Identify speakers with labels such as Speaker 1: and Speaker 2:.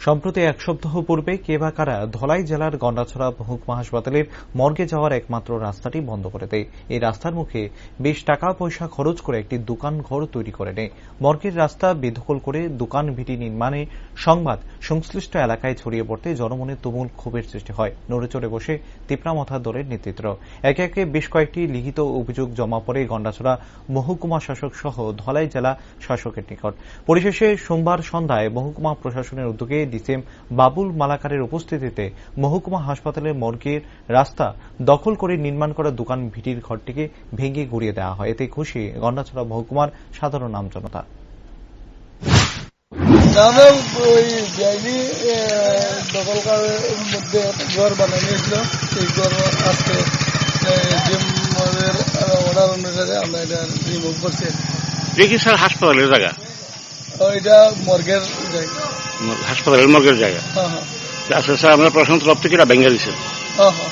Speaker 1: সম্প্রতি এক সপ্তাহ পূর্বে কে বা কারা ধলাই জেলার গন্ডাছড়া মহকুমা হাসপাতালের মর্গে যাওয়ার একমাত্র রাস্তাটি বন্ধ করে দেয়। এই রাস্তার মুখে বেশ টাকা পয়সা খরচ করে একটি দোকান ঘর তৈরি করে নেয়। মর্গের রাস্তা বেদখল করে দোকান ভিটি নির্মাণে সংবাদ সংশ্লিষ্ট এলাকায় ছড়িয়ে পড়তে জনমনে তুমুল ক্ষোভের সৃষ্টি হয়। নড়েচড়ে বসে তিপ্রামথা দলের নেতৃত্ব। একে একে বেশ কয়েকটি লিখিত অভিযোগ জমা পড়ে গন্ডাছড়া মহকুমা শাসক সহ ধলাই জেলা শাসকের নিকট। পরিশেষে সোমবার সন্ধ্যায় মহকুমা প্রশাসনের উদ্যোগে ডিসিএম বাবুল মালাকারের উপস্থিতিতে মহকুমা হাসপাতালের মর্গের রাস্তা দখল করে নির্মাণ করা দোকান ভিটির ঘরটিকে ভেঙে গুড়িয়ে দেওয়া হয়। এতে খুশি গন্ডাছড়া মহকুমার সাধারণ আমজনতা।
Speaker 2: দখলকারের মধ্যে ঘর বানানো হয়েছিল, সেই ঘর আজকে অর্ডার অনুসারে আমরা এটা রিমুভ করছি।
Speaker 3: দেখি স্যার হাসপাতালের জায়গা,
Speaker 2: এটা মর্গের জায়গা,
Speaker 3: হাসপাতালের মর্গের জায়গা।
Speaker 2: হ্যাঁ হ্যাঁ
Speaker 3: আচ্ছা স্যার, আমরা প্রশাসন তরফ থেকে এটা ভেঙে দিচ্ছেন।
Speaker 2: হ্যাঁ হ্যাঁ।